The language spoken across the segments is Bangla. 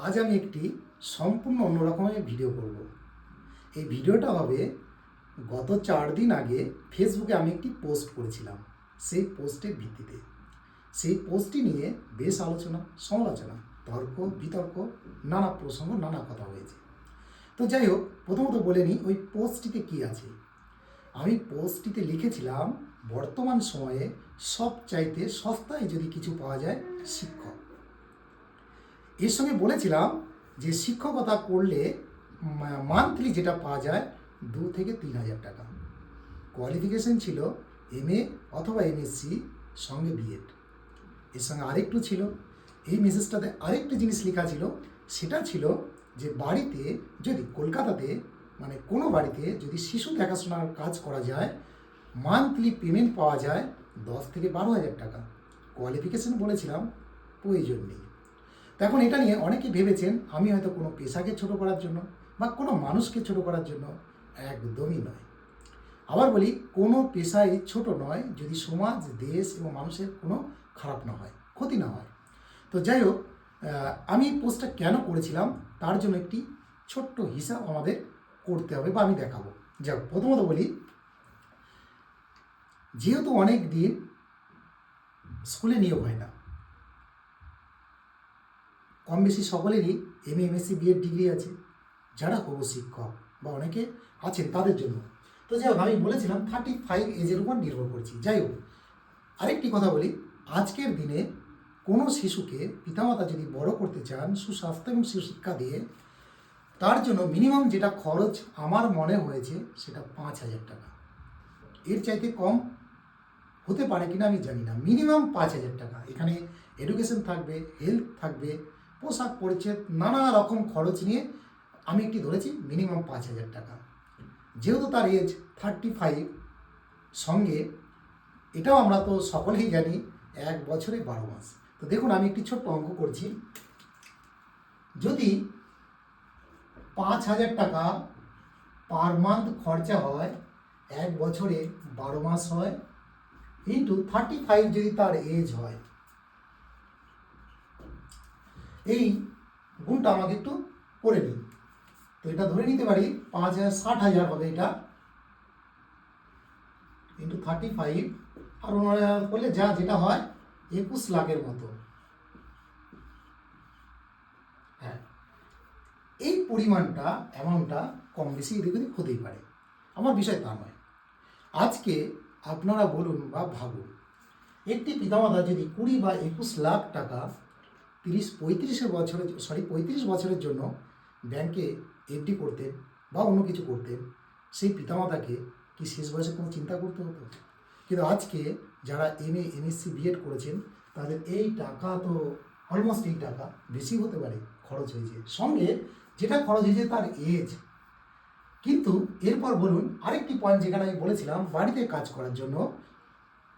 আজ আমি একটি সম্পূর্ণ অন্যরকমের ভিডিও করব। এই ভিডিওটা হবে গত 4 দিন আগে ফেসবুকে আমি একটি পোস্ট করেছিলাম। সেই পোস্টের ভিত্তিতে সেই পোস্টটি নিয়ে বেশ আলোচনা সমালোচনা তর্ক বিতর্ক নানা প্রসঙ্গ নানা কথা হয়েছে। তো যাই হোক, প্রথমত বলে নিই ওই পোস্টটিতে কী আছে। আমি পোস্টটিতে লিখেছিলাম, বর্তমান সময়ে সবচাইতে সস্তায় যদি কিছু পাওয়া যায় শিক্ষক। এর সঙ্গে বলেছিলাম যে শিক্ষকতা করলে মান্থলি যেটা পাওয়া যায় 2 থেকে 3 হাজার টাকা। কোয়ালিফিকেশন ছিল MA অথবা MSc সঙ্গে বিএড। এর সঙ্গে আরেকটু ছিল, এই মেসেজটাতে আরেকটি জিনিস লেখা ছিল, সেটা ছিল যে বাড়িতে যদি কলকাতাতে কোনো বাড়িতে যদি শিশু দেখাশোনার কাজ করা যায় মান্থলি পেমেন্ট পাওয়া যায় 10 থেকে 12 হাজার টাকা। কোয়ালিফিকেশন বলেছিলাম প্রয়োজন নেই। তো এখন এটা নিয়ে অনেকেই ভেবেছেন আমি হয়তো কোনো পেশাকে ছোট করার জন্য বা কোনো মানুষকে ছোট করার জন্য। একদমই নয়। আবার বলি, কোনো পেশাই ছোট নয় যদি সমাজ দেশ এবং মানুষের কোনো খারাপ না হয়, ক্ষতি না হয়। তো যাই হোক, আমি এই পোস্টটা কেন করেছিলাম তার জন্য একটি ছোট্ট হিসাব আমাদের করতে হবে বা আমি দেখাবো। যাই হোক, প্রথমত বলি, যেহেতু অনেক দিন স্কুলে নিয়োগ হয় না, কম বেশি সকলেরই MA MSc বিএড ডিগ্রি আছে, যারা হবু শিক্ষক বা অনেকে আছেন তাদের জন্য। তো যাই হোক, আমি বলেছিলাম 35 এজের উপর নির্ভর করছি। যাই হোক, আরেকটি কথা বলি, আজকের দিনে কোনো শিশুকে পিতামাতা যদি বড় করতে চান সুস্বাস্থ্য এবং সুশিক্ষা দিয়ে, তার জন্য মিনিমাম যেটা খরচ আমার মনে হয়েছে সেটা 5,000 টাকা। এর চাইতে কম হতে পারে কিনা আমি জানি না। মিনিমাম 5,000 টাকা। এখানে এডুকেশন থাকবে, হেলথ থাকবে, পোশাক পরিচ্ছদ, নানা রকম খরচ নিয়ে আমি একটি ধরেছি মিনিমাম 5,000 টাকা। যেহেতু তার এজ 35, সঙ্গে এটাও আমরা তো সকলেই জানি 1 বছরে 12 মাস। তো দেখুন, আমি একটি ছোট্ট অঙ্ক করছি। যদি 5,000 টাকা পার মান্থ খরচা হয়, 1 বছরে 12 মাস হয়, ইন্টু 35 যদি তার এজ হয়, এই গুণটা আমাকে একটু করে নিই। তো এটা ধরে নিতে পারি 5,000 60,000 হবে এটা, ইন্টু 35 আর 19,000 করলে যেটা হয় 21 লাখের মতো। হ্যাঁ, এই পরিমাণটা অ্যামাউন্টটা কম বেশি এদিক ওদিক হতেই পারে, আমার বিষয় তা নয়। আজকে আপনারা বলুন বা ভাবুন, একটি পিতামাতা যদি 20 বা 21 লাখ টাকা 35 বছরের জন্য ব্যাংকে FD করতেন বা অন্য কিছু করতেন, সেই পিতামাতাকে কি শেষ বয়সে কোনো চিন্তা করতে হতো? কিন্তু আজকে যারা MA MSc বিএড করেছেন তাদের এই টাকা তো অলমোস্ট এই টাকা বেশি হতে পারে খরচ হয়েছে, সঙ্গে যেটা খরচ হয়েছে তার এজ। কিন্তু এরপর বলুন আরেকটি পয়েন্ট, যেখানে আমি বলেছিলাম বাড়িতে কাজ করার জন্য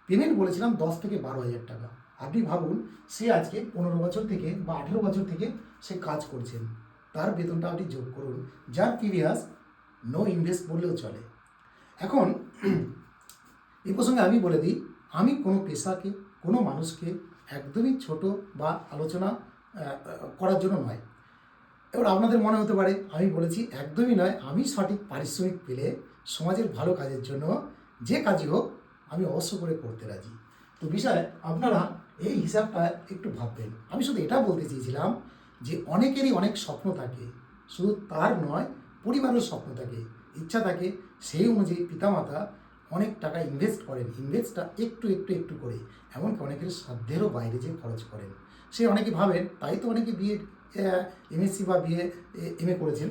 পেমেন্ট বলেছিলাম 10 থেকে 12,000 টাকা। আপনি ভাবুন, সে আজকে 15 বছর থেকে বা 18 বছর থেকে সে কাজ করছেন, তার বেতনটা আপনি যোগ করুন, যার প্রিভিয়াস নো ইনভেস্ট বললেও চলে। এখন এই প্রসঙ্গে আমি বলে দিই, আমি কোনো পেশাকে কোনো মানুষকে একদমই ছোট বা আলোচনা করার জন্য নয়। এবার আপনাদের মনে হতে পারে আমি বলেছি, একদমই নয়। আমি সঠিক পারিশ্রমিক পেলে সমাজের ভালো কাজের জন্য যে কাজই হোক আমি অবশ্য করে করতে রাজি। তো বিষয় আপনারা এই হিসাবটা একটু ভাববেন। আমি শুধু এটা বলতে চেয়েছিলাম যে অনেকেরই অনেক স্বপ্ন থাকে, শুধু তার নয় পরিবারের স্বপ্ন থাকে, ইচ্ছা থাকে, সেই অনুযায়ী পিতামাতা অনেক টাকা ইনভেস্ট করেন, ইনভেস্টটা একটু একটু একটু করে, এমনকি অনেকের সাধ্যেরও বাইরে যে খরচ করেন। সে অনেকে ভাবেন, তাই তো অনেকে বিএড MSc বা MA করেছেন।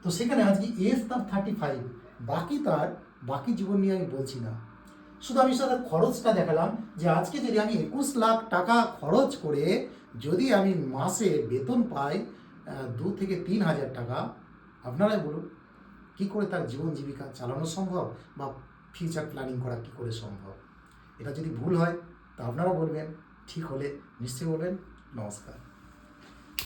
তো সেখানে আজকে এজ তার 35, বাকি জীবন নিয়ে আমি বলছি না, শুধু আমি সাথে খরচটা দেখালাম যে আজকে যদি আমি 21 লাখ টাকা খরচ করে যদি আমি মাসে বেতন পাই 2 থেকে 3,000 টাকা, আপনারাই বলুন কী করে তার জীবন জীবিকা চালানো সম্ভব বা ফিউচার প্ল্যানিং করা কী করে সম্ভব? এটা যদি ভুল হয় তা আপনারা বলবেন, ঠিক হলে নিশ্চয়ই বলবেন। নমস্কার।